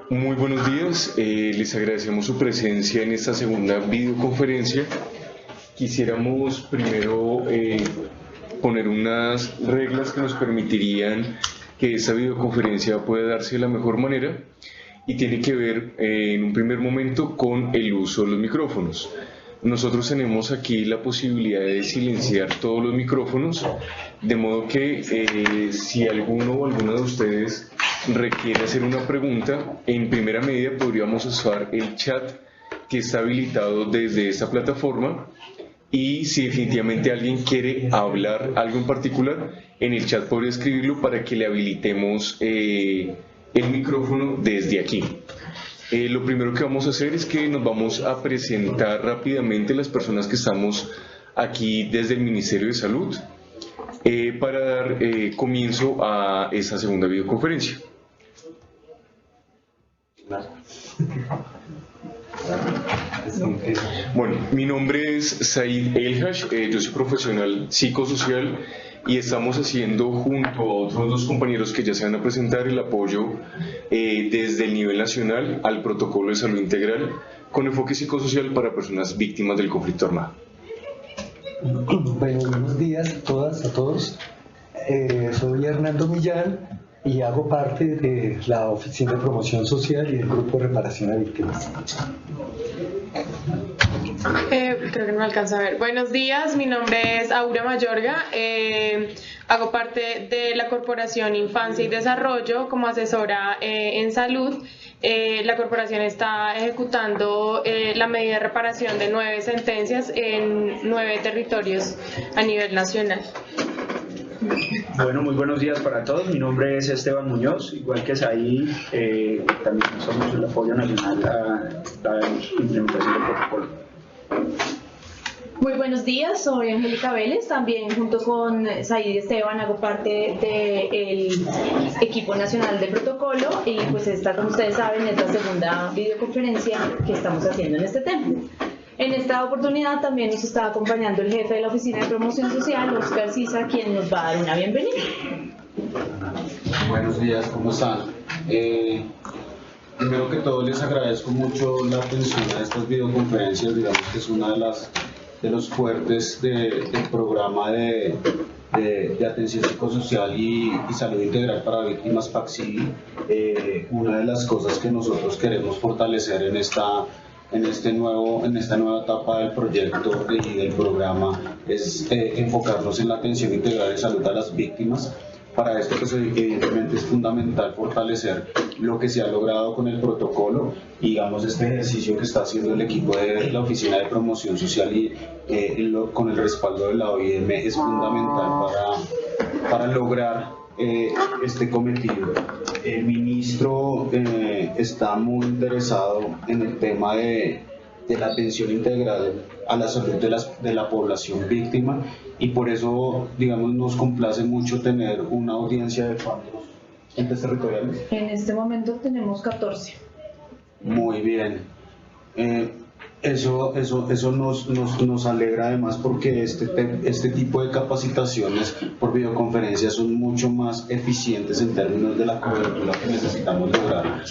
Muy buenos días, les agradecemos su presencia en esta segunda videoconferencia. Quisiéramos primero poner unas reglas que nos permitirían que esta videoconferencia pueda darse de la mejor manera y tiene que ver en un primer momento con el uso de los micrófonos. Nosotros tenemos aquí la posibilidad de silenciar todos los micrófonos, de modo que si alguno o alguna de ustedes requiere hacer una pregunta, en primera medida podríamos usar el chat que está habilitado desde esta plataforma, y si definitivamente alguien quiere hablar algo en particular, en el chat podría escribirlo para que le habilitemos el micrófono desde aquí. Lo primero que vamos a hacer es que nos vamos a presentar rápidamente las personas que estamos aquí desde el Ministerio de Salud para dar comienzo a esta segunda videoconferencia. Bueno, mi nombre es Said Elhash, yo soy profesional psicosocial y estamos haciendo junto a otros dos compañeros que ya se van a presentar el apoyo desde el nivel nacional al protocolo de salud integral con enfoque psicosocial para personas víctimas del conflicto armado. Bueno, buenos días a todas, a todos. Soy Hernando Millán y hago parte de la Oficina de Promoción Social y del Grupo de Reparación a Víctimas. Creo que no me alcanza a ver. Buenos días, mi nombre es Aura Mayorga, hago parte de la Corporación Infancia y Desarrollo como asesora en salud. La corporación está ejecutando la medida de reparación de 9 sentencias en 9 territorios a nivel nacional. Bueno, muy buenos días para todos. Mi nombre es Esteban Muñoz, igual que Saí, también somos el apoyo nacional a la implementación del protocolo. Muy buenos días, soy Angélica Vélez, también junto con Said y Esteban hago parte del equipo nacional de protocolo y pues esta, como ustedes saben, es la segunda videoconferencia que estamos haciendo en este tema. En esta oportunidad también nos está acompañando el jefe de la Oficina de Promoción Social, Oscar Sisa, quien nos va a dar una bienvenida. Buenos días, ¿cómo están? Primero que todo les agradezco mucho la atención a estas videoconferencias, digamos que es una de los fuertes del programa de atención psicosocial y salud integral para víctimas PACSIVI. Una de las cosas que nosotros queremos fortalecer en esta nueva etapa del proyecto y del programa es enfocarnos en la atención integral de salud a las víctimas. Para esto, pues, evidentemente es fundamental fortalecer lo que se ha logrado con el protocolo. Digamos, este ejercicio que está haciendo el equipo de la Oficina de Promoción Social y con el respaldo de la OIM es fundamental para lograr este cometido. El ministro está muy interesado en el tema de la atención integral a la salud de la población víctima, y por eso, digamos, nos complace mucho tener una audiencia de cuántos entes territoriales. En este momento tenemos 14. Muy bien. Eso nos alegra, además, porque este tipo de capacitaciones por videoconferencia son mucho más eficientes en términos de la cobertura que necesitamos lograr,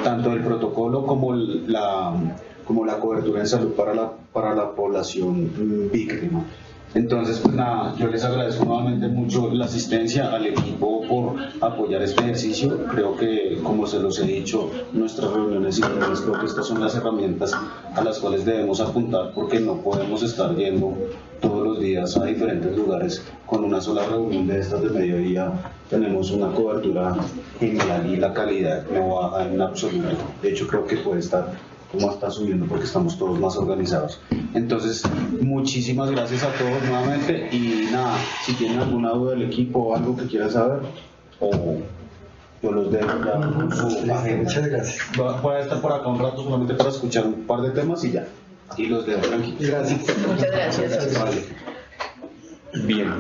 tanto del protocolo como la cobertura en salud para la población víctima. Entonces, pues nada, yo les agradezco nuevamente mucho la asistencia al equipo por apoyar este ejercicio. Creo que, como se los he dicho, nuestras reuniones internas, creo que estas son las herramientas a las cuales debemos apuntar, porque no podemos estar yendo todos los días a diferentes lugares. Con una sola reunión de estas de mediodía tenemos una cobertura genial y la calidad no baja en absoluto. De hecho, creo que puede estar como está subiendo porque estamos todos más organizados. Entonces, muchísimas gracias a todos nuevamente, y nada, si tienen alguna duda del equipo o algo que quieran saber, o yo los dejo ya con su agenda. Muchas gracias. Voy a estar por acá un rato solamente para escuchar un par de temas y ya, y los dejo tranquilos. Gracias. Muchas gracias. Vale. Bien,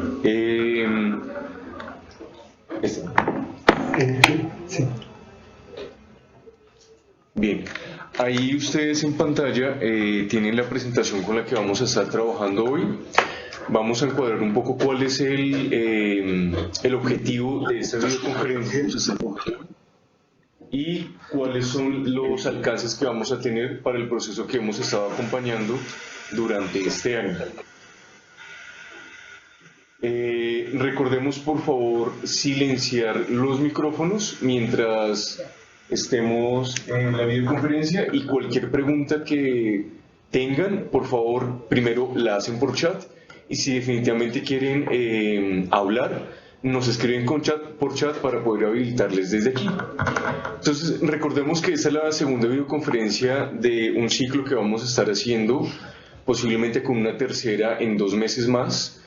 Sí. bien. Ahí ustedes en pantalla tienen la presentación con la que vamos a estar trabajando hoy. Vamos a encuadrar un poco cuál es el objetivo de esta videoconferencia. y cuáles son los alcances que vamos a tener para el proceso que hemos estado acompañando durante este año. Recordemos por favor silenciar los micrófonos mientras estemos en la videoconferencia, y cualquier pregunta que tengan, por favor, primero la hacen por chat, y si definitivamente quieren hablar, nos escriben por chat para poder habilitarles desde aquí. Entonces, recordemos que esta es la segunda videoconferencia de un ciclo que vamos a estar haciendo, posiblemente con una tercera en 2 meses más,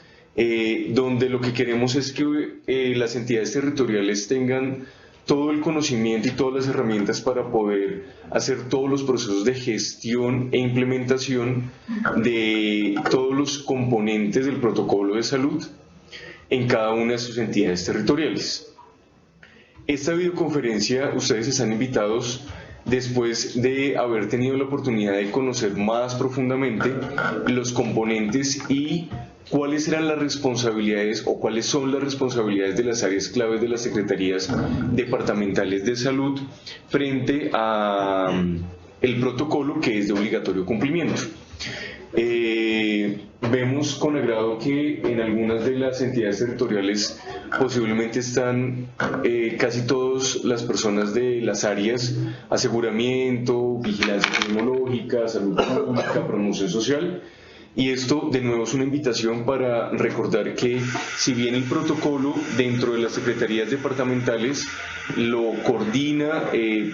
donde lo que queremos es que las entidades territoriales tengan todo el conocimiento y todas las herramientas para poder hacer todos los procesos de gestión e implementación de todos los componentes del protocolo de salud en cada una de sus entidades territoriales. Esta videoconferencia ustedes están invitados después de haber tenido la oportunidad de conocer más profundamente los componentes y cuáles eran las responsabilidades o cuáles son las responsabilidades de las áreas claves de las secretarías departamentales de salud frente a el protocolo que es de obligatorio cumplimiento. Vemos con agrado que en algunas de las entidades territoriales posiblemente están casi todas las personas de las áreas aseguramiento, vigilancia epidemiológica, salud pública, promoción social. Y esto de nuevo es una invitación para recordar que si bien el protocolo dentro de las secretarías departamentales lo coordina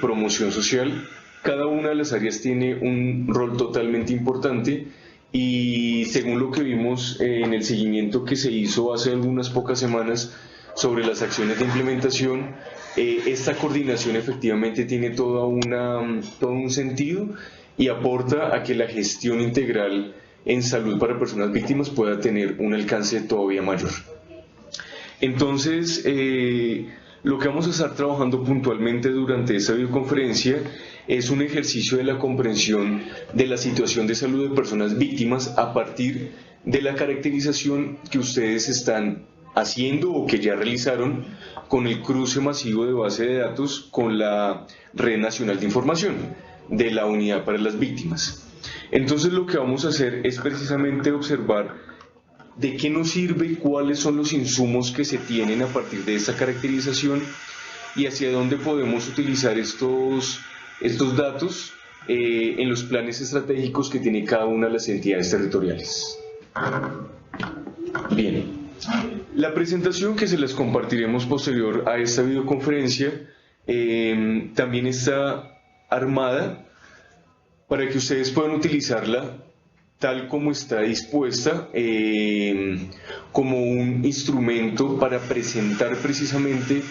promoción social, cada una de las áreas tiene un rol totalmente importante, y según lo que vimos en el seguimiento que se hizo hace algunas pocas semanas sobre las acciones de implementación, esta coordinación efectivamente tiene todo un sentido y aporta a que la gestión integral en salud para personas víctimas pueda tener un alcance todavía mayor. Entonces, lo que vamos a estar trabajando puntualmente durante esta videoconferencia es un ejercicio de la comprensión de la situación de salud de personas víctimas a partir de la caracterización que ustedes están haciendo o que ya realizaron con el cruce masivo de base de datos con la Red Nacional de Información de la Unidad para las Víctimas. Entonces lo que vamos a hacer es precisamente observar de qué nos sirve, cuáles son los insumos que se tienen a partir de esta caracterización y hacia dónde podemos utilizar estos datos en los planes estratégicos que tiene cada una de las entidades territoriales. Bien, la presentación que se las compartiremos posterior a esta videoconferencia también está armada para que ustedes puedan utilizarla tal como está dispuesta, como un instrumento para presentar precisamente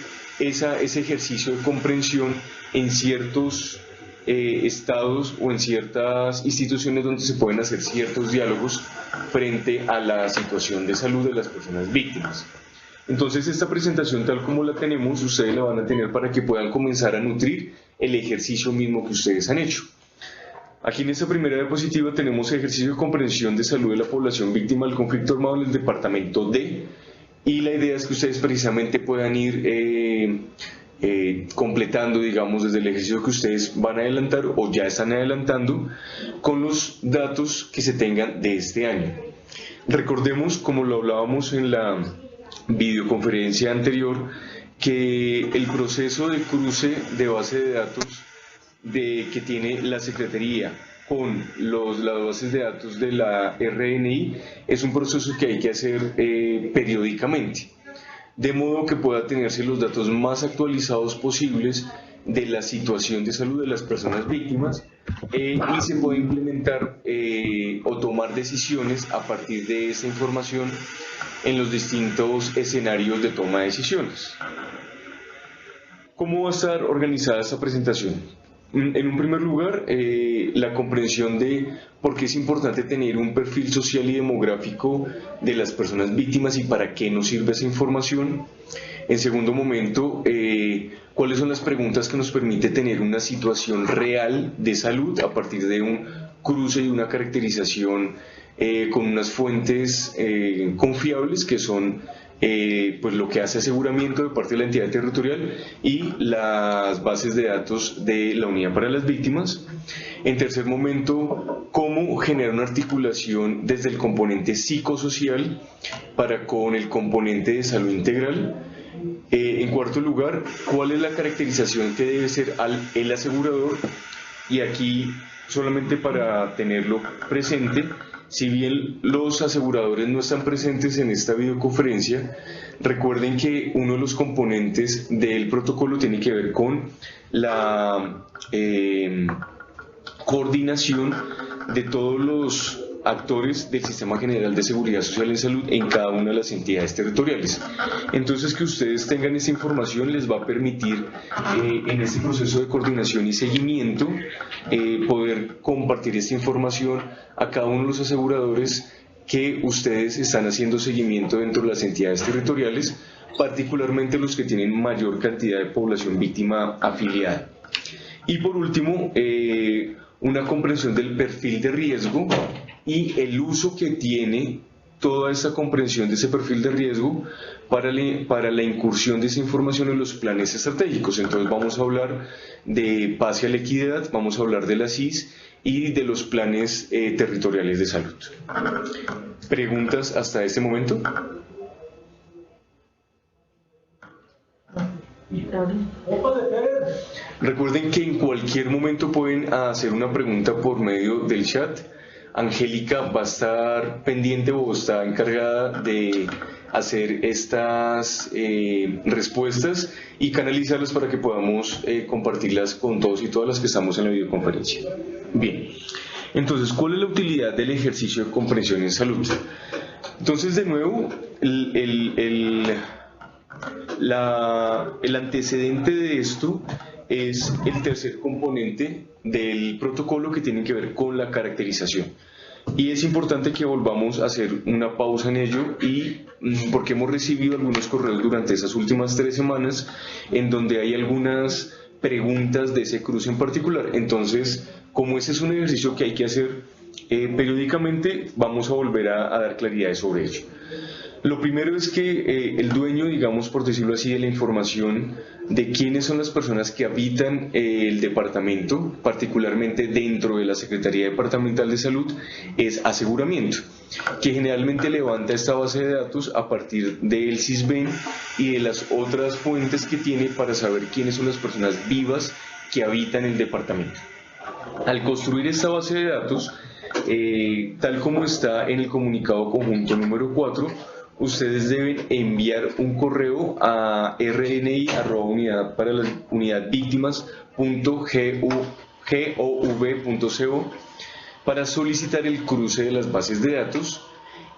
ese ejercicio de comprensión en ciertos estados o en ciertas instituciones donde se pueden hacer ciertos diálogos frente a la situación de salud de las personas víctimas. Entonces esta presentación tal como la tenemos, ustedes la van a tener para que puedan comenzar a nutrir el ejercicio mismo que ustedes han hecho. Aquí en esta primera diapositiva tenemos el ejercicio de comprensión de salud de la población víctima del conflicto armado en el departamento D, y la idea es que ustedes precisamente puedan ir completando, digamos, desde el ejercicio que ustedes van a adelantar o ya están adelantando con los datos que se tengan de este año. Recordemos, como lo hablábamos en la videoconferencia anterior, que el proceso de cruce de base de datos que tiene la Secretaría con las bases de datos de la RNI es un proceso que hay que hacer periódicamente, de modo que pueda tenerse los datos más actualizados posibles de la situación de salud de las personas víctimas y se puede implementar o tomar decisiones a partir de esa información en los distintos escenarios de toma de decisiones. ¿Cómo va a estar organizada esta presentación? En un primer lugar, la comprensión de por qué es importante tener un perfil social y demográfico de las personas víctimas y para qué nos sirve esa información. En segundo momento, cuáles son las preguntas que nos permite tener una situación real de salud a partir de un cruce y una caracterización con unas fuentes confiables que son pues lo que hace aseguramiento de parte de la entidad territorial y las bases de datos de la Unidad para las Víctimas. En tercer momento, cómo generar una articulación desde el componente psicosocial para con el componente de salud integral. En cuarto lugar, cuál es la caracterización que debe ser el asegurador, y aquí solamente para tenerlo presente, si bien los aseguradores no están presentes en esta videoconferencia, recuerden que uno de los componentes del protocolo tiene que ver con la coordinación de todos los actores del Sistema General de Seguridad Social en Salud en cada una de las entidades territoriales. Entonces, que ustedes tengan esa información les va a permitir en este proceso de coordinación y seguimiento poder compartir esta información a cada uno de los aseguradores que ustedes están haciendo seguimiento dentro de las entidades territoriales, particularmente los que tienen mayor cantidad de población víctima afiliada. Y por último, una comprensión del perfil de riesgo y el uso que tiene toda esa comprensión de ese perfil de riesgo para la incursión de esa información en los planes estratégicos. Entonces vamos a hablar de paz y a la equidad, vamos a hablar de la CIS y de los planes territoriales de salud. ¿Preguntas hasta este momento? Recuerden que en cualquier momento pueden hacer una pregunta por medio del chat. Angélica va a estar pendiente o está encargada de hacer estas respuestas y canalizarlas para que podamos compartirlas con todos y todas las que estamos en la videoconferencia. Bien, entonces, ¿cuál es la utilidad del ejercicio de comprensión en salud? Entonces, de nuevo, el antecedente de esto es el tercer componente del protocolo, que tiene que ver con la caracterización. Y es importante que volvamos a hacer una pausa en ello, y porque hemos recibido algunos correos durante esas últimas 3 semanas en donde hay algunas preguntas de ese cruce en particular. Entonces, como ese es un ejercicio que hay que hacer periódicamente, vamos a volver a dar claridades sobre ello. Lo primero es que el dueño, digamos, por decirlo así, de la información de quiénes son las personas que habitan el departamento, particularmente dentro de la Secretaría Departamental de Salud, es aseguramiento, que generalmente levanta esta base de datos a partir del CISBEN y de las otras fuentes que tiene para saber quiénes son las personas vivas que habitan el departamento. Al construir esta base de datos, tal como está en el comunicado conjunto número 4, ustedes deben enviar un correo a rni@unidadparalasunidadvíctimas.gov.co para solicitar el cruce de las bases de datos,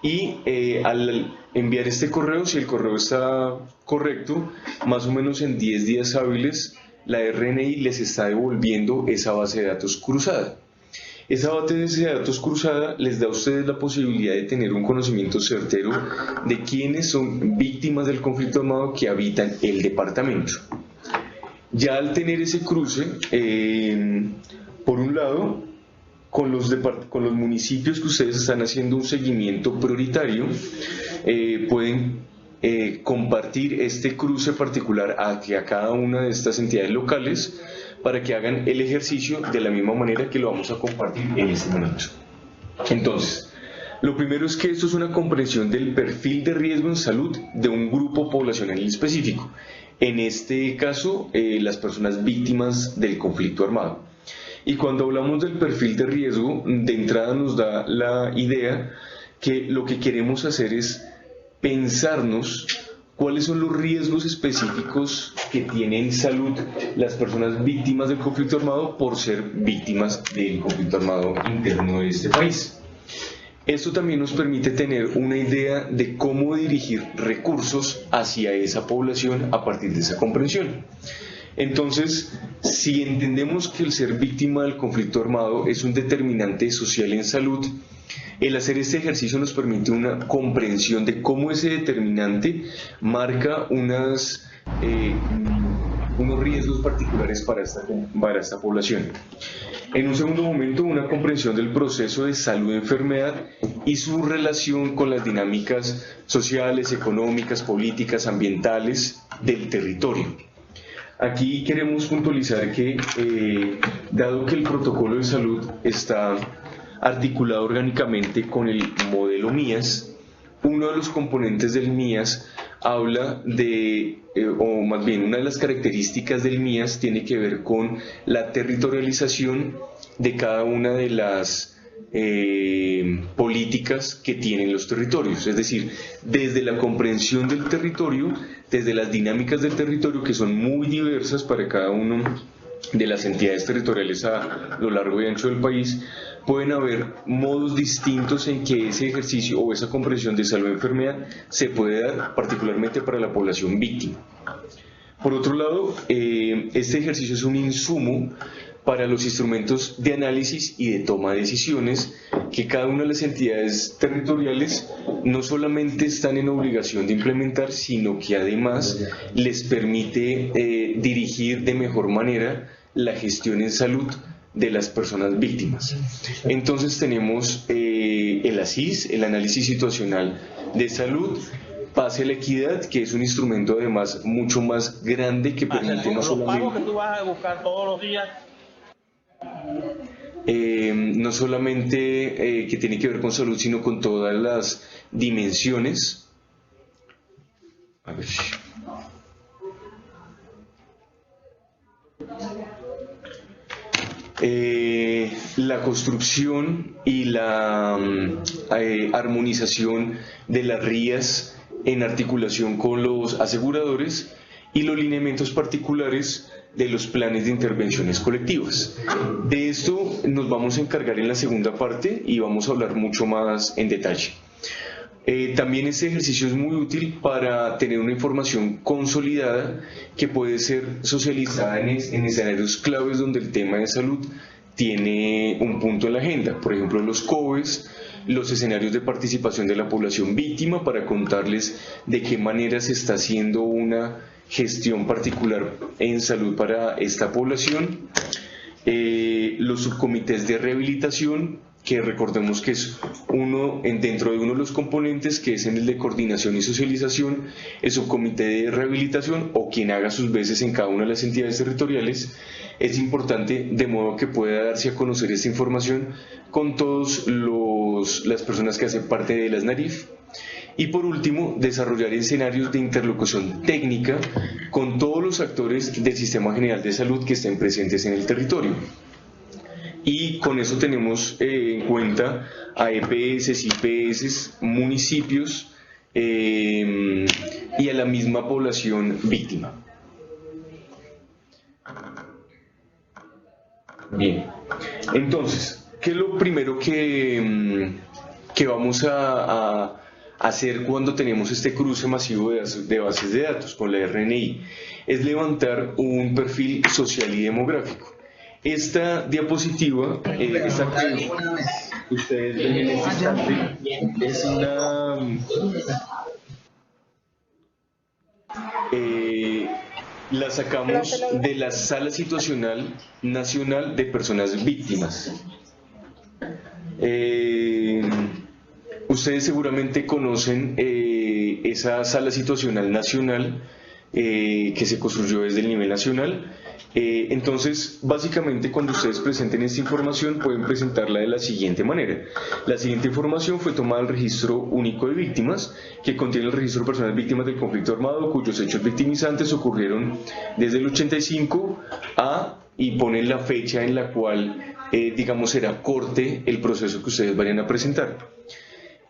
y al enviar este correo, si el correo está correcto, más o menos en 10 días hábiles la RNI les está devolviendo esa base de datos cruzada. Esa base de datos cruzada les da a ustedes la posibilidad de tener un conocimiento certero de quiénes son víctimas del conflicto armado que habitan el departamento. Ya al tener ese cruce, por un lado, con los municipios que ustedes están haciendo un seguimiento prioritario, pueden compartir este cruce particular hacia cada una de estas entidades locales, para que hagan el ejercicio de la misma manera que lo vamos a compartir en este momento. Entonces, lo primero es que esto es una comprensión del perfil de riesgo en salud de un grupo poblacional específico. En este caso, las personas víctimas del conflicto armado. Y cuando hablamos del perfil de riesgo, de entrada nos da la idea que lo que queremos hacer es pensarnos cuáles son los riesgos específicos que tienen salud las personas víctimas del conflicto armado por ser víctimas del conflicto armado interno de este país. Esto también nos permite tener una idea de cómo dirigir recursos hacia esa población a partir de esa comprensión. Entonces, si entendemos que el ser víctima del conflicto armado es un determinante social en salud, el hacer este ejercicio nos permite una comprensión de cómo ese determinante marca unas unos riesgos particulares para esta población. En un segundo momento, una comprensión del proceso de salud-enfermedad y su relación con las dinámicas sociales, económicas, políticas, ambientales del territorio. Aquí queremos puntualizar que, dado que el protocolo de salud está articulado orgánicamente con el modelo MIAS, uno de los componentes del MIAS habla de, o más bien una de las características del MIAS tiene que ver con la territorialización de cada una de las políticas que tienen los territorios, es decir, desde la comprensión del territorio, desde las dinámicas del territorio que son muy diversas para cada uno de las entidades territoriales a lo largo y ancho del país, pueden haber modos distintos en que ese ejercicio o esa comprensión de salud-enfermedad se puede dar, particularmente para la población víctima. Por otro lado, este ejercicio es un insumo para los instrumentos de análisis y de toma de decisiones que cada una de las entidades territoriales no solamente están en obligación de implementar, sino que además les permite dirigir de mejor manera la gestión en salud de las personas víctimas. Entonces tenemos el ASIS, el análisis situacional de salud, Pase a la Equidad, que es un instrumento además mucho más grande que permite no solamente... Los pagos que tú vas a buscar todos los días. No solamente que tiene que ver con salud, sino con todas las dimensiones. A ver. La construcción y la armonización de las RIAs en articulación con los aseguradores y los lineamientos particulares de los planes de intervenciones colectivas. De esto nos vamos a encargar en la segunda parte y vamos a hablar mucho más en detalle. También este ejercicio es muy útil para tener una información consolidada que puede ser socializada en escenarios claves donde el tema de salud tiene un punto en la agenda, por ejemplo los COVES, los escenarios de participación de la población víctima, para contarles de qué manera se está haciendo una gestión particular en salud para esta población, los subcomités de rehabilitación, que recordemos que es dentro de uno de los componentes, que es en el de coordinación y socialización, el subcomité de rehabilitación o quien haga sus veces en cada una de las entidades territoriales. Es importante de modo que pueda darse a conocer esta información con todas las personas que hacen parte de las NARIF. Y por último, desarrollar escenarios de interlocución técnica con todos los actores del Sistema General de Salud que estén presentes en el territorio. Y con eso tenemos en cuenta a EPS, IPS, municipios y a la misma población víctima. Bien, entonces, ¿qué es lo primero que vamos a hacer cuando tenemos este cruce masivo de bases de datos con la RNI? Es levantar un perfil social y demográfico. Esta diapositiva, esta que ustedes ven en este instante, es una... la sacamos de la Sala Situacional Nacional de Personas Víctimas. Ustedes seguramente conocen esa Sala Situacional Nacional que se construyó desde el nivel nacional. Entonces, básicamente, cuando ustedes presenten esta información, pueden presentarla de la siguiente manera. La siguiente información fue tomada del Registro Único de Víctimas, que contiene el registro de personas víctimas del conflicto armado, cuyos hechos victimizantes ocurrieron desde el 85 y ponen la fecha en la cual, digamos, será corte el proceso que ustedes vayan a presentar.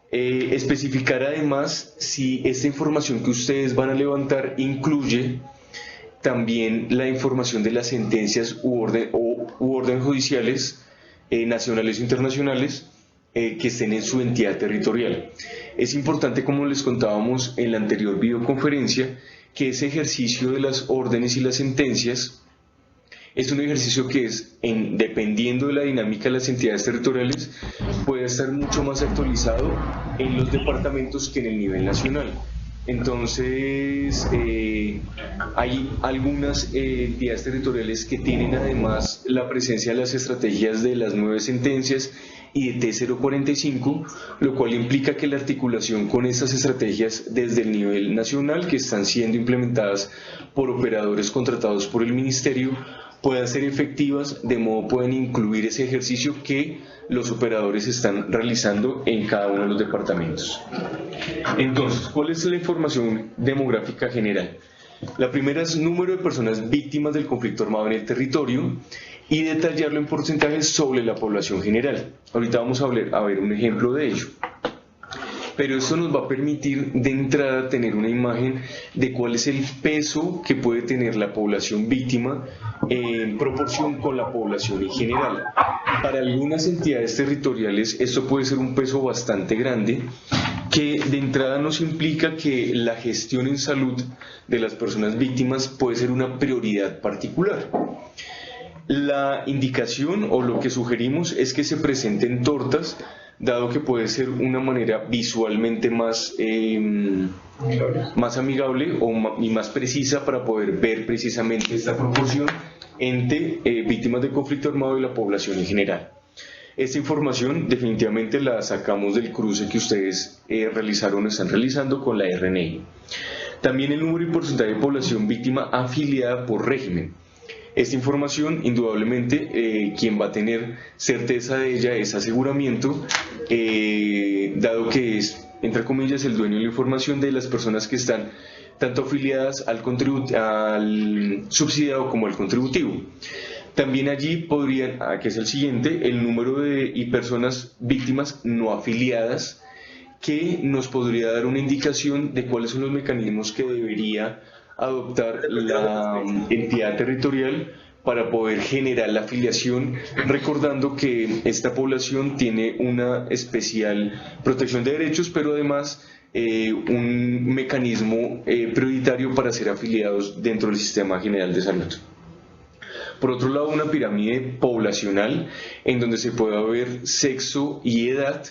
Especificar además si esta información que ustedes van a levantar incluye también la información de las sentencias u órdenes judiciales nacionales o internacionales que estén en su entidad territorial. Es importante, como les contábamos en la anterior videoconferencia, que ese ejercicio de las órdenes y las sentencias es un ejercicio que dependiendo de la dinámica de las entidades territoriales, puede estar mucho más actualizado en los departamentos que en el nivel nacional. Entonces, hay algunas entidades territoriales que tienen además la presencia de las estrategias de las 9 sentencias y de T045, lo cual implica que la articulación con estas estrategias desde el nivel nacional, que están siendo implementadas por operadores contratados por el Ministerio, puedan ser efectivas, de modo pueden incluir ese ejercicio que los operadores están realizando en cada uno de los departamentos. Entonces, ¿cuál es la información demográfica general? La primera es número de personas víctimas del conflicto armado en el territorio y detallarlo en porcentajes sobre la población general. Ahorita vamos a ver un ejemplo de ello. Pero esto nos va a permitir de entrada tener una imagen de cuál es el peso que puede tener la población víctima en proporción con la población en general. Para algunas entidades territoriales esto puede ser un peso bastante grande, que de entrada nos implica que la gestión en salud de las personas víctimas puede ser una prioridad particular. La indicación o lo que sugerimos es que se presenten tortas, dado que puede ser una manera visualmente más amigable y más precisa para poder ver precisamente esta proporción entre víctimas del conflicto armado y la población en general. Esta información definitivamente la sacamos del cruce que ustedes realizaron o están realizando con la RNI. También el número y porcentaje de población víctima afiliada por régimen. Esta información, indudablemente, quien va a tener certeza de ella es aseguramiento, dado que es, entre comillas, el dueño de la información de las personas que están tanto afiliadas al subsidiado como al contributivo. También allí podrían, que es el siguiente, el número de personas víctimas no afiliadas, que nos podría dar una indicación de cuáles son los mecanismos que debería adoptar la entidad territorial para poder generar la afiliación, recordando que esta población tiene una especial protección de derechos, pero además un mecanismo prioritario para ser afiliados dentro del Sistema General de Salud. Por otro lado, una pirámide poblacional en donde se pueda ver sexo y edad,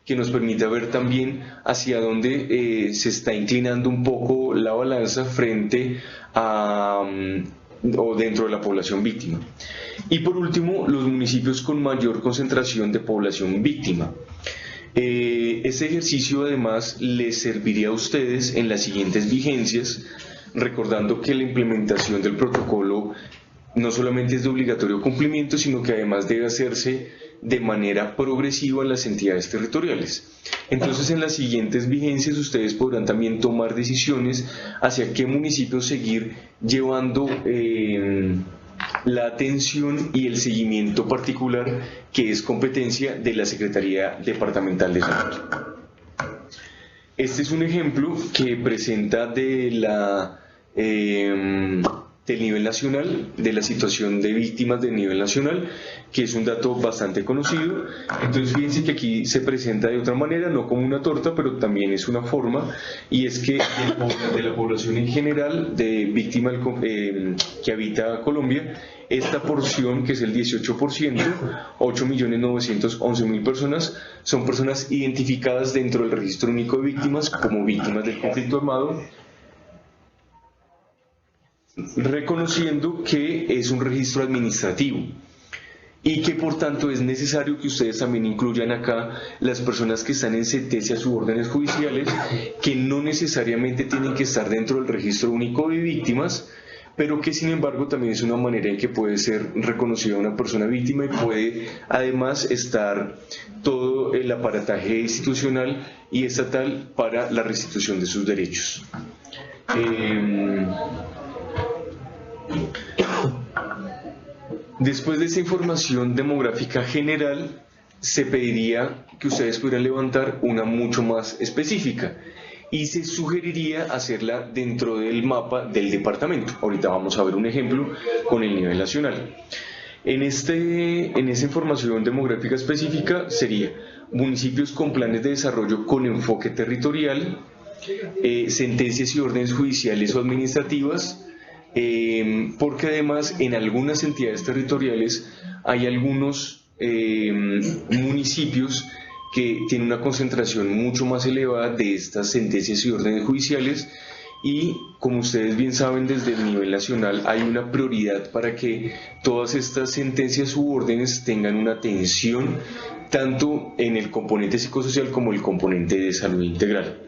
que nos permita ver también hacia dónde se está inclinando un poco la balanza frente a o dentro de la población víctima. Y por último, los municipios con mayor concentración de población víctima. Este ejercicio además les serviría a ustedes en las siguientes vigencias, recordando que la implementación del protocolo no solamente es de obligatorio cumplimiento, sino que además debe hacerse de manera progresiva en las entidades territoriales. Entonces, en las siguientes vigencias ustedes podrán también tomar decisiones hacia qué municipios seguir llevando la atención y el seguimiento particular que es competencia de la Secretaría Departamental de Salud. Este es un ejemplo que presenta del nivel nacional, de la situación de víctimas del nivel nacional, que es un dato bastante conocido. Entonces fíjense que aquí se presenta de otra manera, no como una torta, pero también es una forma, y es que de la población en general de víctimas que habita Colombia, esta porción, que es el 18%, 8.911.000 personas, son personas identificadas dentro del Registro Único de Víctimas como víctimas del conflicto armado, reconociendo que es un registro administrativo y que por tanto es necesario que ustedes también incluyan acá las personas que están en sentencias u órdenes judiciales, que no necesariamente tienen que estar dentro del Registro Único de Víctimas, pero que sin embargo también es una manera en que puede ser reconocida una persona víctima y puede además estar todo el aparataje institucional y estatal para la restitución de sus derechos. Después de esta información demográfica general, se pediría que ustedes pudieran levantar una mucho más específica y se sugeriría hacerla dentro del mapa del departamento. Ahorita vamos a ver un ejemplo con el nivel nacional. En esta información demográfica específica sería municipios con planes de desarrollo con enfoque territorial, sentencias y órdenes judiciales o administrativas, porque además en algunas entidades territoriales hay algunos municipios que tiene una concentración mucho más elevada de estas sentencias y órdenes judiciales, y como ustedes bien saben, desde el nivel nacional hay una prioridad para que todas estas sentencias u órdenes tengan una atención tanto en el componente psicosocial como el componente de salud integral.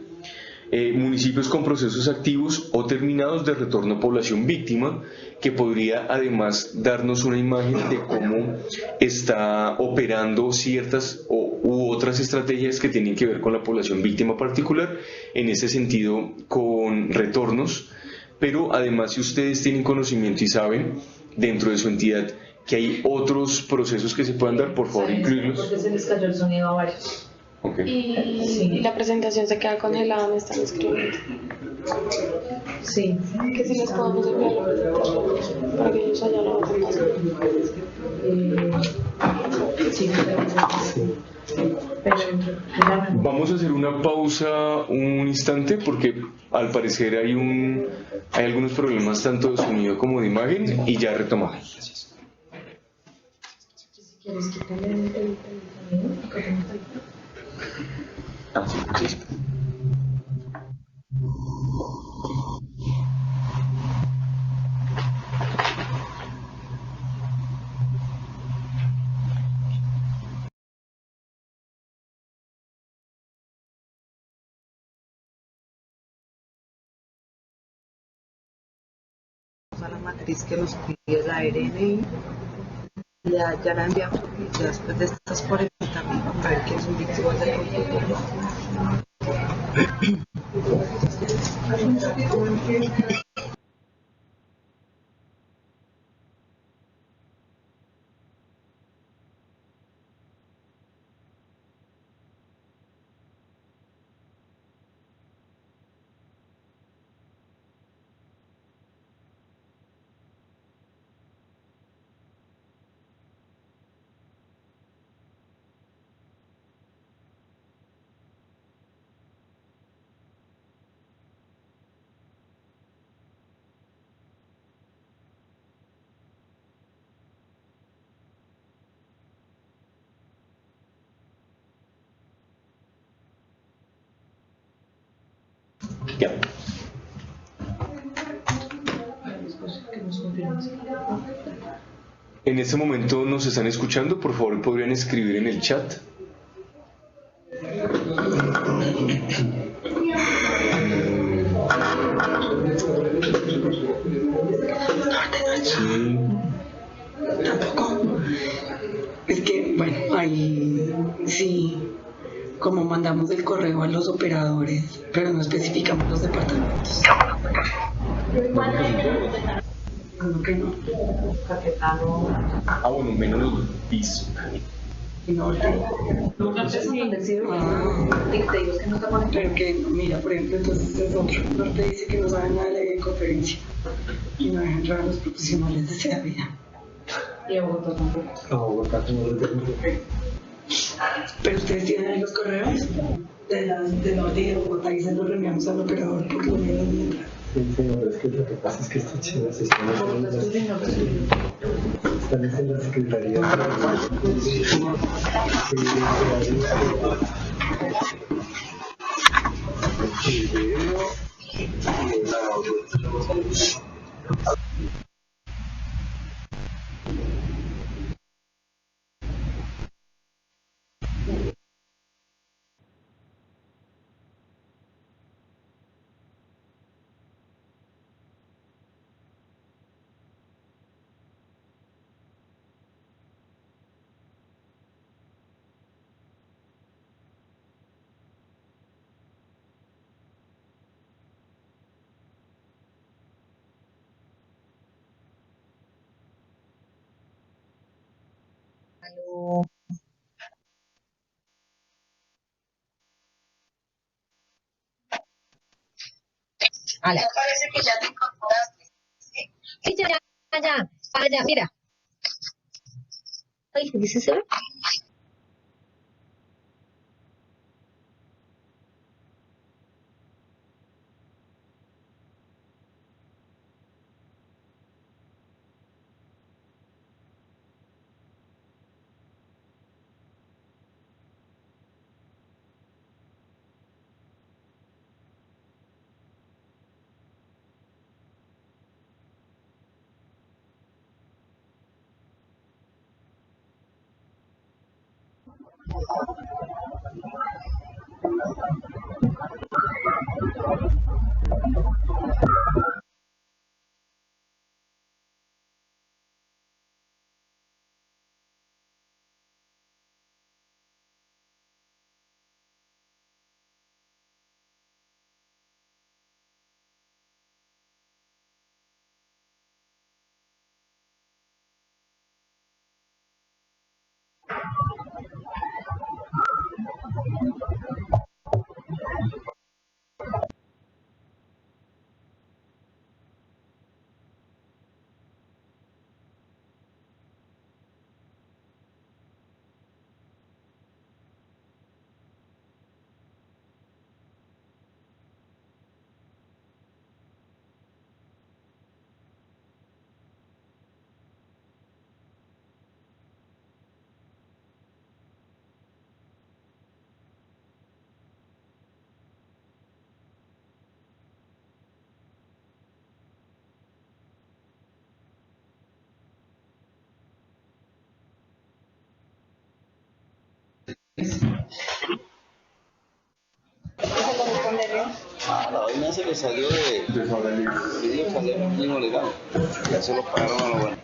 Municipios con procesos activos o terminados de retorno a población víctima, que podría además darnos una imagen de cómo está operando ciertas u otras estrategias que tienen que ver con la población víctima particular, en ese sentido con retornos. Pero además, si ustedes tienen conocimiento y saben dentro de su entidad que hay otros procesos que se puedan dar, por favor incluirlos. Porque se les cayó el sonido a varios. Okay. Y la presentación se queda congelada, me están escribiendo. Sí. Que si les podemos enviar para que ellos allá lo vayan pasando. Sí, Vamos a hacer una pausa un instante porque al parecer hay algunos problemas tanto de sonido como de imagen, y ya retomamos. Si quieres quitarle el sonido, Sí, sí. A la matriz que nos pide la RNI, ya la enviamos, y ya después de estas 40.000 vamos a ver qué es un víctima de protocolo. Ya. En este momento nos están escuchando, por favor podrían escribir en el chat. Sí. Tampoco. Es que, bueno, ahí sí, como mandamos el correo a los operadores, pero no especificamos los departamentos. ¿Cómo que no? Bueno, menos piso. Norte. Pero que, mira, por ejemplo, entonces es otro. Norte dice que no sabe nada de la ley de conferencia y no deja entrar a los profesionales de esa vida. Y a Bogotá tampoco. A Bogotá no lo tengo. Pero ustedes tienen ahí los correos de Norte y de Bogotá y se los reenviamos al operador por lo menos mientras. Sí, señor, es que lo que pasa es que estas chivas están en la Secretaría Ala. Parece que ya te incorporaste. Sí, ya, mira. Ay, ¿dice eso? La vaina se le salió de video legal. Ya se lo pagaron a lo bueno.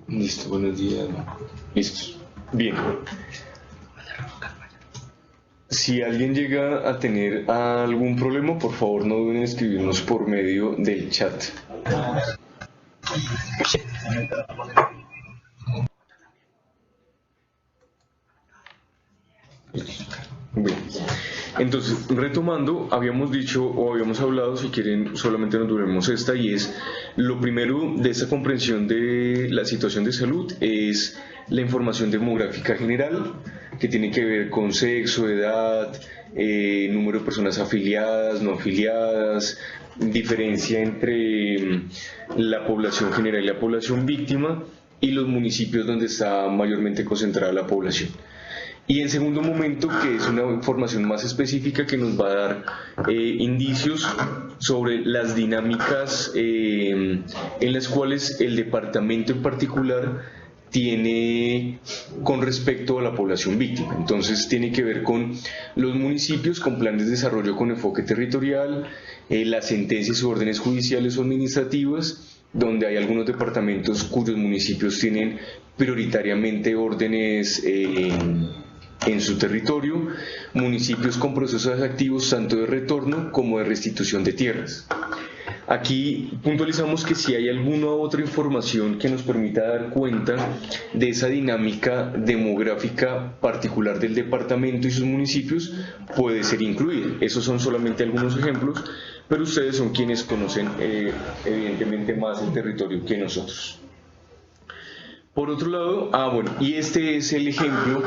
Listo, buenos días. Listo. Bien. Si alguien llega a tener algún problema, por favor no duden en escribirnos por medio del chat. Bien. Entonces, retomando, habíamos dicho o habíamos hablado, si quieren solamente nos duremos esta, y es lo primero de esta comprensión de la situación de salud es la información demográfica general, que tiene que ver con sexo, edad, número de personas afiliadas, no afiliadas, diferencia entre la población general y la población víctima, y los municipios donde está mayormente concentrada la población. Y en segundo momento, que es una información más específica que nos va a dar indicios sobre las dinámicas en las cuales el departamento en particular tiene con respecto a la población víctima. Entonces tiene que ver con los municipios con planes de desarrollo con enfoque territorial, las sentencias y órdenes judiciales o administrativas, donde hay algunos departamentos cuyos municipios tienen prioritariamente órdenes en su territorio, municipios con procesos activos tanto de retorno como de restitución de tierras. Aquí puntualizamos que si hay alguna otra información que nos permita dar cuenta de esa dinámica demográfica particular del departamento y sus municipios, puede ser incluida. Esos son solamente algunos ejemplos, pero ustedes son quienes conocen evidentemente más el territorio que nosotros. Por otro lado, bueno, y este es el ejemplo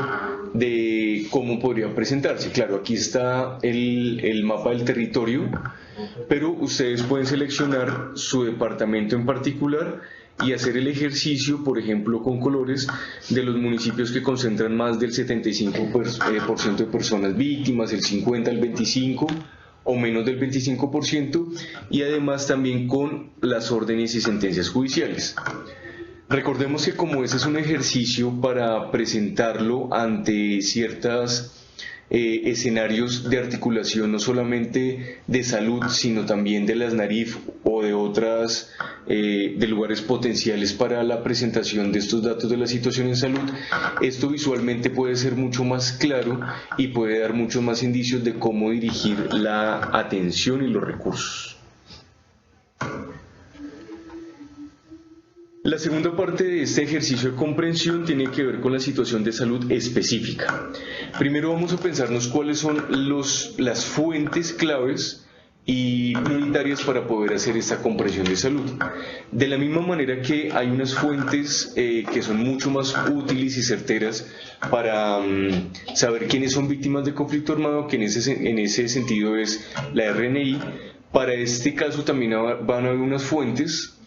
de cómo podría presentarse. Claro, aquí está el mapa del territorio, pero ustedes pueden seleccionar su departamento en particular y hacer el ejercicio, por ejemplo, con colores de los municipios que concentran más del 75% de personas víctimas, el 50%, el 25% o menos del 25%, y además también con las órdenes y sentencias judiciales. Recordemos que como ese es un ejercicio para presentarlo ante ciertos escenarios de articulación, no solamente de salud, sino también de las NARIF o de otras de lugares potenciales para la presentación de estos datos de la situación en salud, esto visualmente puede ser mucho más claro y puede dar muchos más indicios de cómo dirigir la atención y los recursos. La segunda parte de este ejercicio de comprensión tiene que ver con la situación de salud específica. Primero vamos a pensarnos cuáles son las fuentes claves y prioritarias para poder hacer esta comprensión de salud. De la misma manera que hay unas fuentes que son mucho más útiles y certeras para saber quiénes son víctimas de conflicto armado, que en ese sentido es la RNI, para este caso también van a haber unas fuentes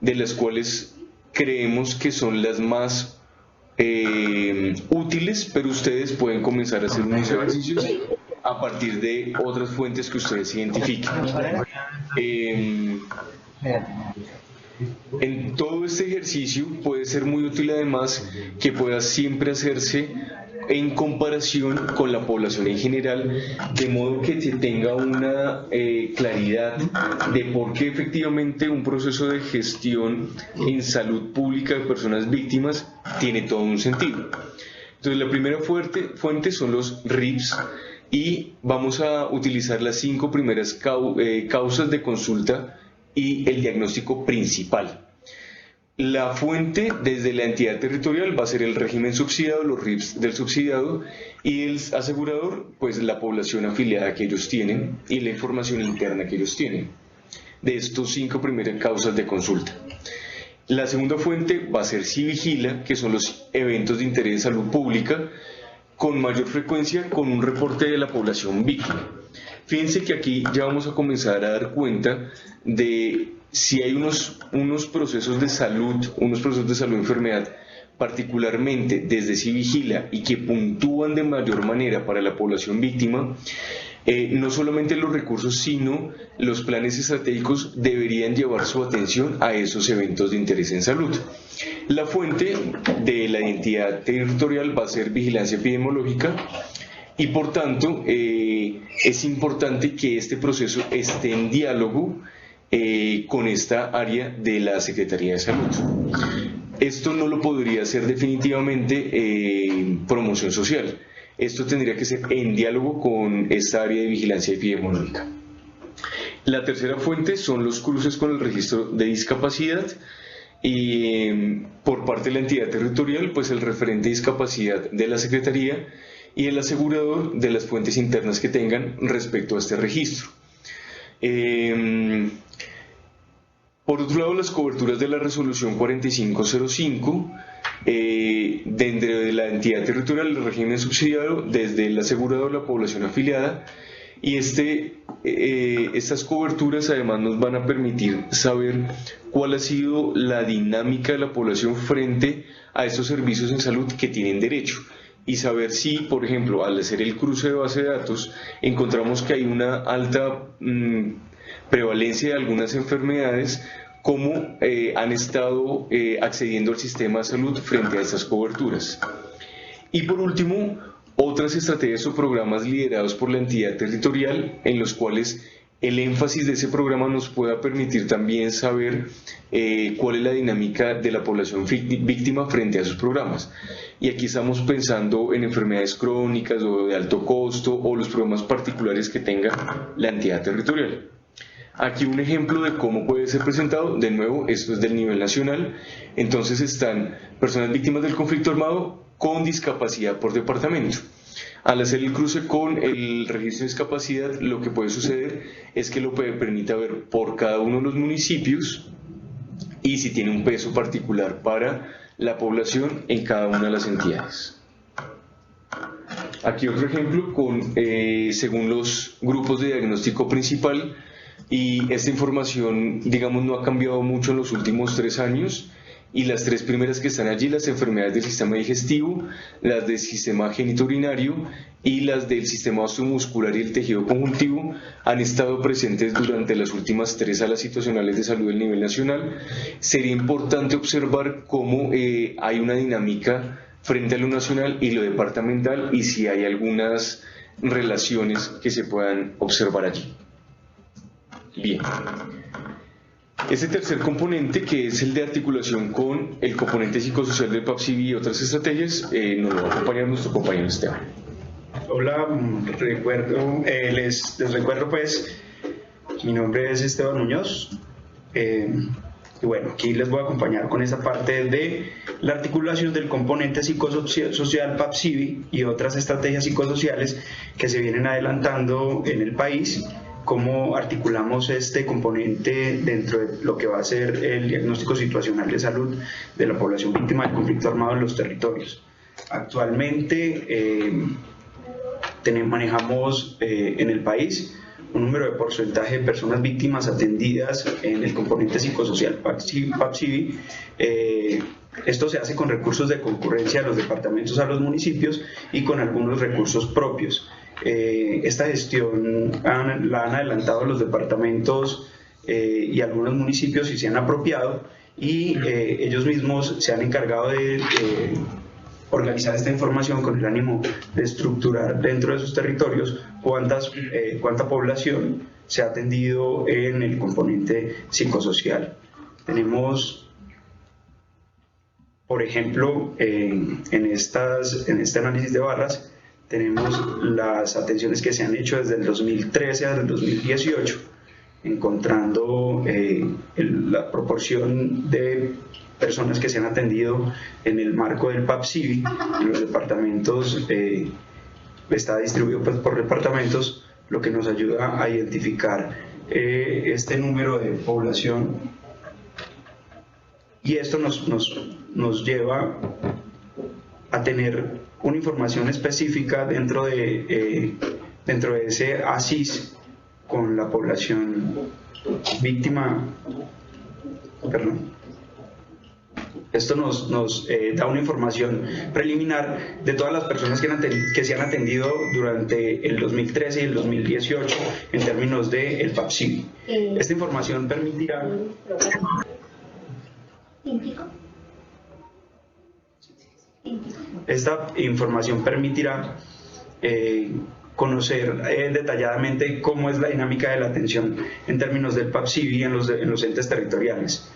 de las cuales creemos que son las más útiles, pero ustedes pueden comenzar a hacer unos ejercicios a partir de otras fuentes que ustedes identifiquen. En todo este ejercicio puede ser muy útil además que pueda siempre hacerse en comparación con la población en general, de modo que se tenga una claridad de por qué efectivamente un proceso de gestión en salud pública de personas víctimas tiene todo un sentido. Entonces la primera fuente son los RIPS, y vamos a utilizar las 5 primeras causas de consulta y el diagnóstico principal. La fuente desde la entidad territorial va a ser el régimen subsidiado, los RIPS del subsidiado, y el asegurador, pues la población afiliada que ellos tienen y la información interna que ellos tienen de estos 5 primeras causas de consulta. La segunda fuente va a ser Civigila, que son los eventos de interés de salud pública, con mayor frecuencia con un reporte de la población víctima. Fíjense que aquí ya vamos a comenzar a dar cuenta de si hay unos procesos de salud, enfermedad, particularmente desde Civigila, y que puntúan de mayor manera para la población víctima. No solamente los recursos, sino los planes estratégicos deberían llevar su atención a esos eventos de interés en salud. La fuente de la entidad territorial va a ser vigilancia epidemiológica, y por tanto es importante que este proceso esté en diálogo con esta área de la Secretaría de Salud. Esto no lo podría hacer definitivamente promoción social. Esto tendría que ser en diálogo con esta área de vigilancia epidemiológica. La tercera fuente son los cruces con el registro de discapacidad, y por parte de la entidad territorial, pues el referente de discapacidad de la Secretaría y el asegurador de las fuentes internas que tengan respecto a este registro. Por otro lado, las coberturas de la resolución 4505, dentro de la entidad territorial, el régimen subsidiado, desde el asegurador, la población afiliada, y estas coberturas además nos van a permitir saber cuál ha sido la dinámica de la población frente a estos servicios en salud que tienen derecho, y saber si, por ejemplo, al hacer el cruce de base de datos, encontramos que hay una alta prevalencia de algunas enfermedades, cómo han estado accediendo al sistema de salud frente a estas coberturas. Y por último, otras estrategias o programas liderados por la entidad territorial, en los cuales el énfasis de ese programa nos pueda permitir también saber cuál es la dinámica de la población víctima frente a esos programas. Y aquí estamos pensando en enfermedades crónicas o de alto costo, o los programas particulares que tenga la entidad territorial. Aquí un ejemplo de cómo puede ser presentado. De nuevo, esto es del nivel nacional. Entonces están personas víctimas del conflicto armado con discapacidad por departamento. Al hacer el cruce con el registro de discapacidad, lo que puede suceder es que lo permita ver por cada uno de los municipios, y si tiene un peso particular para la población en cada una de las entidades. Aquí otro ejemplo según los grupos de diagnóstico principal, y esta información, digamos, no ha cambiado mucho en los últimos 3 años, y las 3 primeras que están allí, las enfermedades del sistema digestivo, las del sistema genitourinario y las del sistema osteomuscular y el tejido conjuntivo, han estado presentes durante las últimas 3 salas situacionales de salud del nivel nacional. Sería importante observar cómo hay una dinámica frente a lo nacional y lo departamental, y si hay algunas relaciones que se puedan observar allí. Bien. Este tercer componente, que es el de articulación con el componente psicosocial del PAPSIVI y otras estrategias, nos lo va a acompañar nuestro compañero Esteban. Hola, les recuerdo pues, mi nombre es Esteban Muñoz, y bueno, aquí les voy a acompañar con esa parte de la articulación del componente psicosocial PAPSIVI y otras estrategias psicosociales que se vienen adelantando en el país. Cómo articulamos este componente dentro de lo que va a ser el diagnóstico situacional de salud de la población víctima del conflicto armado en los territorios. Actualmente manejamos en el país un número de porcentaje de personas víctimas atendidas en el componente psicosocial PAPSIVI. Esto se hace con recursos de concurrencia de los departamentos a los municipios y con algunos recursos propios. Esta gestión la han adelantado los departamentos y algunos municipios y se han apropiado, y ellos mismos se han encargado de organizar esta información con el ánimo de estructurar dentro de sus territorios cuánta población se ha atendido en el componente psicosocial. Tenemos, por ejemplo, en este análisis de barras, tenemos las atenciones que se han hecho desde el 2013 hasta el 2018, encontrando la proporción de personas que se han atendido en el marco del PAPSIVI en los departamentos. Está distribuido pues por departamentos, lo que nos ayuda a identificar este número de población, y esto nos lleva a tener una información específica dentro de ese ASIS con la población víctima. Esto nos da una información preliminar de todas las personas que se han atendido durante el 2013 y el 2018 en términos del PAPSIVI. Esta información permitirá conocer detalladamente cómo es la dinámica de la atención en términos del PAPSIVI en los entes territoriales.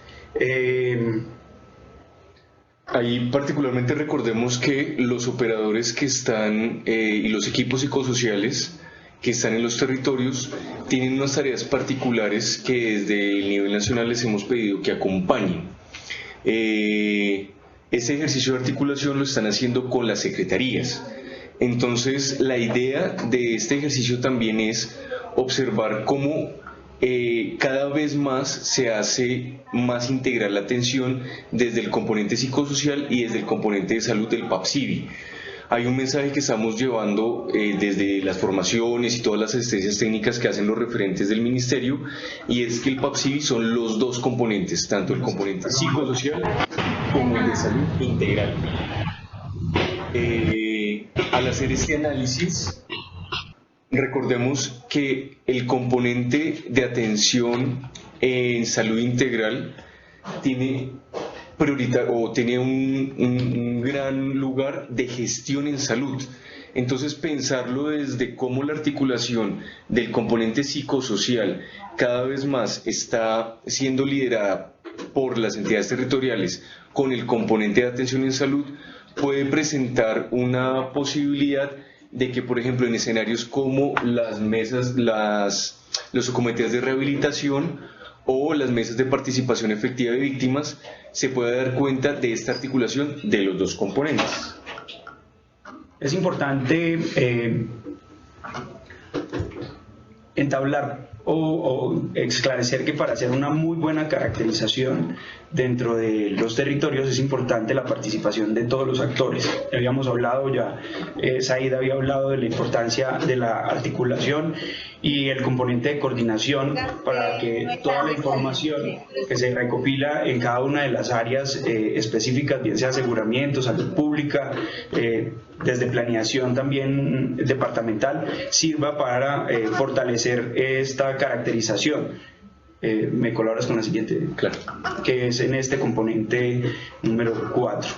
Ahí particularmente recordemos que los operadores que están y los equipos psicosociales que están en los territorios tienen unas tareas particulares que desde el nivel nacional les hemos pedido que acompañen. Ese ejercicio de articulación lo están haciendo con las secretarías. Entonces la idea de este ejercicio también es observar cómo cada vez más se hace más integral la atención desde el componente psicosocial y desde el componente de salud del PAPSIVI. Hay un mensaje que estamos llevando desde las formaciones y todas las asistencias técnicas que hacen los referentes del ministerio, y es que el PAPSIVI son los dos componentes, tanto el componente psicosocial como el de salud integral. Al hacer este análisis, recordemos que el componente de atención en salud integral tiene un gran lugar de gestión en salud. Entonces pensarlo desde cómo la articulación del componente psicosocial cada vez más está siendo liderada por las entidades territoriales con el componente de atención en salud puede presentar una posibilidad de que, por ejemplo, en escenarios como las mesas, los subcomités de rehabilitación o las mesas de participación efectiva de víctimas, se pueda dar cuenta de esta articulación de los dos componentes. Es importante entablar o esclarecer que para hacer una muy buena caracterización dentro de los territorios es importante la participación de todos los actores. Habíamos hablado ya, Said había hablado de la importancia de la articulación y el componente de coordinación para que toda la información que se recopila en cada una de las áreas específicas, bien sea aseguramiento, salud pública, desde planeación también departamental, sirva para fortalecer esta caracterización. Me colaboras con la siguiente, claro, que es en este componente número 4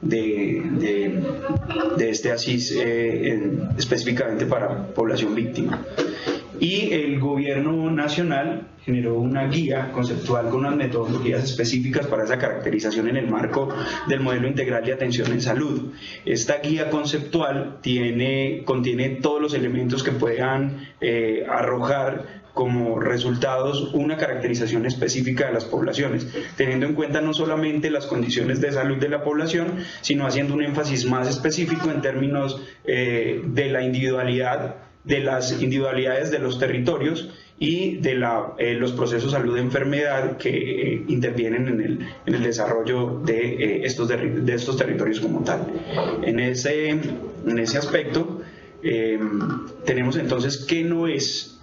de este ASIS específicamente para población víctima. Y el gobierno nacional generó una guía conceptual con unas metodologías específicas para esa caracterización en el marco del modelo integral de atención en salud. Esta guía conceptual contiene todos los elementos que puedan arrojar como resultados una caracterización específica de las poblaciones, teniendo en cuenta no solamente las condiciones de salud de la población, sino haciendo un énfasis más específico en términos de la individualidad, de las individualidades de los territorios y de los procesos de salud de enfermedad que intervienen en el desarrollo de estos territorios como tal. En ese aspecto, tenemos entonces que no es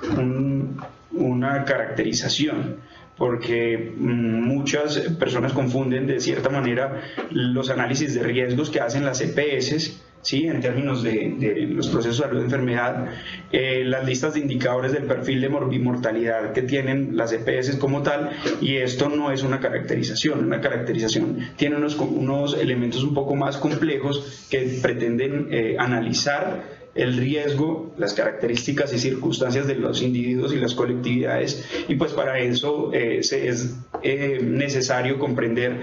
una caracterización, porque muchas personas confunden de cierta manera los análisis de riesgos que hacen las EPS, ¿sí? En términos de los procesos de salud de enfermedad, las listas de indicadores del perfil de morbimortalidad que tienen las EPS como tal, y esto no es una caracterización. Una caracterización tiene unos elementos un poco más complejos que pretenden analizar el riesgo, las características y circunstancias de los individuos y las colectividades, y pues para eso es necesario comprender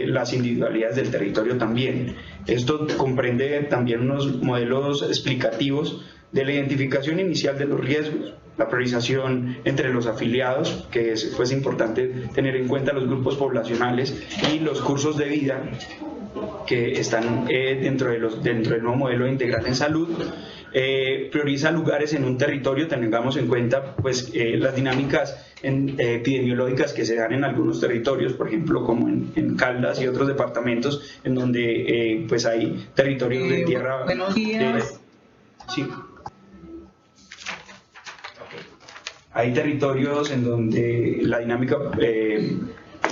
las individualidades del territorio también. Esto comprende también unos modelos explicativos de la identificación inicial de los riesgos, la priorización entre los afiliados, que es pues importante tener en cuenta los grupos poblacionales y los cursos de vida que están dentro del nuevo modelo integral en salud. Prioriza lugares en un territorio, tengamos en cuenta pues las dinámicas epidemiológicas que se dan en algunos territorios, por ejemplo como en Caldas y otros departamentos en donde pues hay territorios de tierra. Buenos días. Sí. Hay territorios en donde la dinámica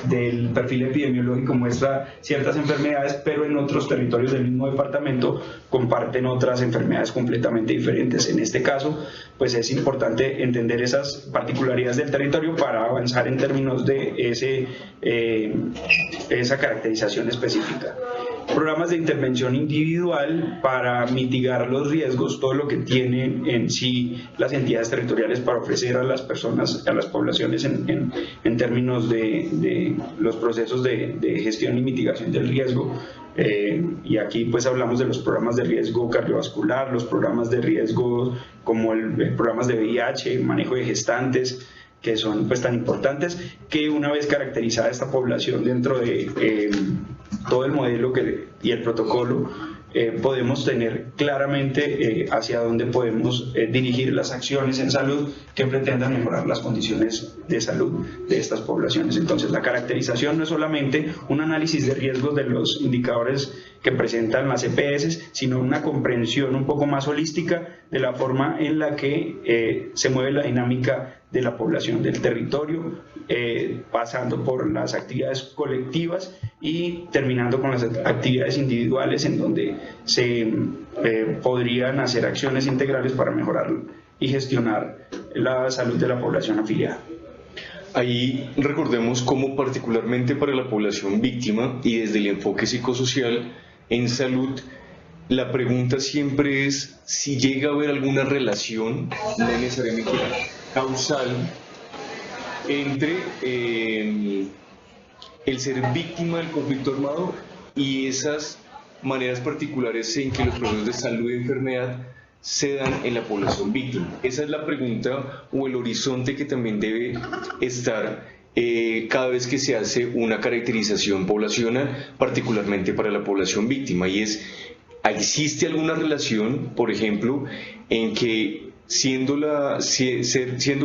del perfil epidemiológico muestra ciertas enfermedades, pero en otros territorios del mismo departamento comparten otras enfermedades completamente diferentes. En este caso, pues es importante entender esas particularidades del territorio para avanzar en términos de esa caracterización específica. Programas de intervención individual para mitigar los riesgos, todo lo que tienen en sí las entidades territoriales para ofrecer a las personas, a las poblaciones en términos de los procesos de gestión y mitigación del riesgo. Y aquí pues hablamos de los programas de riesgo cardiovascular, los programas de riesgo como programas de VIH, manejo de gestantes, que son pues tan importantes, que una vez caracterizada esta población dentro de todo el modelo y el protocolo, podemos tener claramente hacia dónde podemos dirigir las acciones en salud que pretendan mejorar las condiciones de salud de estas poblaciones. Entonces la caracterización no es solamente un análisis de riesgos de los indicadores que presentan las EPS, sino una comprensión un poco más holística de la forma en la que se mueve la dinámica de la población del territorio, pasando por las actividades colectivas y terminando con las actividades individuales, en donde se podrían hacer acciones integrales para mejorar y gestionar la salud de la población afiliada. Ahí recordemos cómo particularmente para la población víctima y desde el enfoque psicosocial en salud, la pregunta siempre es si llega a haber alguna relación, no necesariamente causal, entre el ser víctima del conflicto armado y esas maneras particulares en que los procesos de salud y enfermedad se dan en la población víctima. Esa es la pregunta o el horizonte que también debe estar cada vez que se hace una caracterización poblacional, particularmente para la población víctima, y es, ¿existe alguna relación, por ejemplo, en que siendo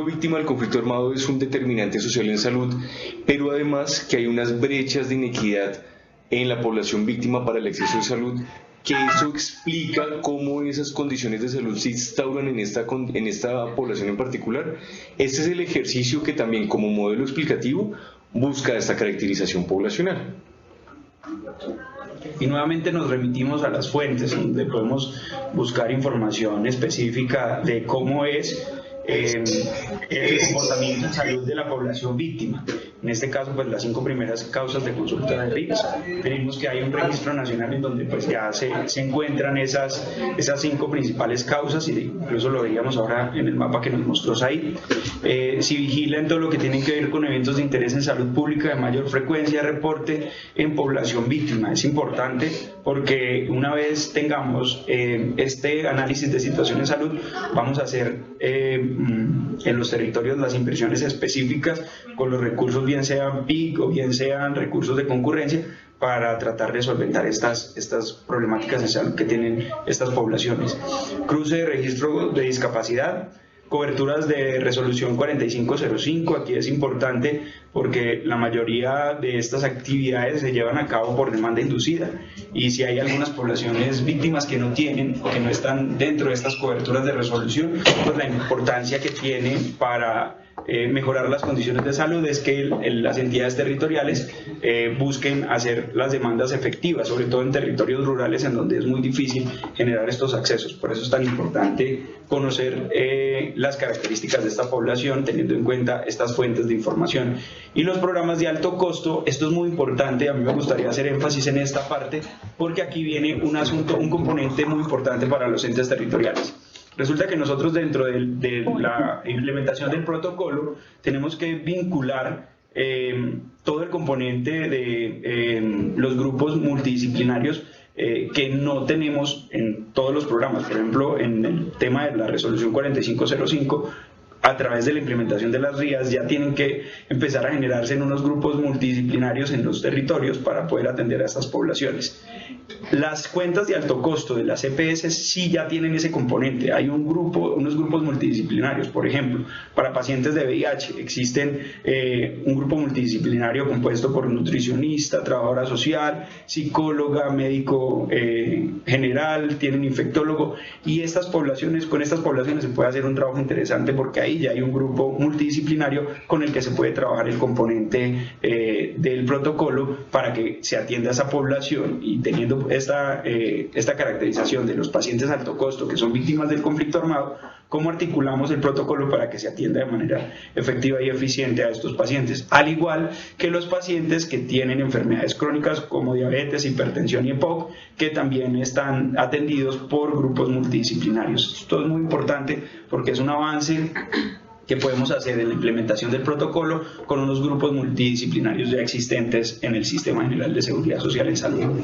víctima del conflicto armado es un determinante social en salud, pero además que hay unas brechas de inequidad en la población víctima para el acceso a salud, que eso explica cómo esas condiciones de salud se instauran en esta población en particular? Este es el ejercicio que también como modelo explicativo busca esta caracterización poblacional. Y nuevamente nos remitimos a las fuentes, donde podemos buscar información específica de cómo es el comportamiento en salud de la población víctima. En este caso, pues las 5 primeras causas de consulta de RIPS. Tenemos que hay un registro nacional en donde pues ya se encuentran esas 5 principales causas, y incluso lo veíamos ahora en el mapa que nos mostró Said. Si vigilan todo lo que tiene que ver con eventos de interés en salud pública de mayor frecuencia de reporte en población víctima. Es importante porque una vez tengamos este análisis de situación en salud, vamos a hacer en los territorios las inversiones específicas con los recursos, bien sean PIC o bien sean recursos de concurrencia, para tratar de solventar estas problemáticas de salud que tienen estas poblaciones. Cruce de registro de discapacidad. coberturas de resolución 4505. Aquí es importante porque la mayoría de estas actividades se llevan a cabo por demanda inducida, y si hay algunas poblaciones víctimas que no tienen o que no están dentro de estas coberturas de resolución, pues la importancia que tiene para mejorar las condiciones de salud es que las entidades territoriales busquen hacer las demandas efectivas, sobre todo en territorios rurales en donde es muy difícil generar estos accesos. Por eso es tan importante conocer las características de esta población, teniendo en cuenta estas fuentes de información. Y los programas de alto costo, esto es muy importante, a mí me gustaría hacer énfasis en esta parte, porque aquí viene un componente muy importante para los entes territoriales. Resulta que nosotros dentro de la implementación del protocolo tenemos que vincular todo el componente de los grupos multidisciplinarios que no tenemos en todos los programas. Por ejemplo, en el tema de la resolución 4505, a través de la implementación de las RIAs ya tienen que empezar a generarse en unos grupos multidisciplinarios en los territorios para poder atender a estas poblaciones. Las cuentas de alto costo de las EPS sí ya tienen ese componente. Hay unos grupos multidisciplinarios. Por ejemplo, para pacientes de VIH existen un grupo multidisciplinario compuesto por nutricionista, trabajadora social, psicóloga, médico general, tienen infectólogo, y con estas poblaciones se puede hacer un trabajo interesante porque ahí ya hay un grupo multidisciplinario con el que se puede trabajar el componente del protocolo para que se atienda a esa población. Y teniendo esta caracterización de los pacientes de alto costo que son víctimas del conflicto armado, ¿cómo articulamos el protocolo para que se atienda de manera efectiva y eficiente a estos pacientes? Al igual que los pacientes que tienen enfermedades crónicas como diabetes, hipertensión y EPOC, que también están atendidos por grupos multidisciplinarios. Esto es muy importante porque es un avance que podemos hacer en la implementación del protocolo con unos grupos multidisciplinarios ya existentes en el Sistema General de Seguridad Social en Salud.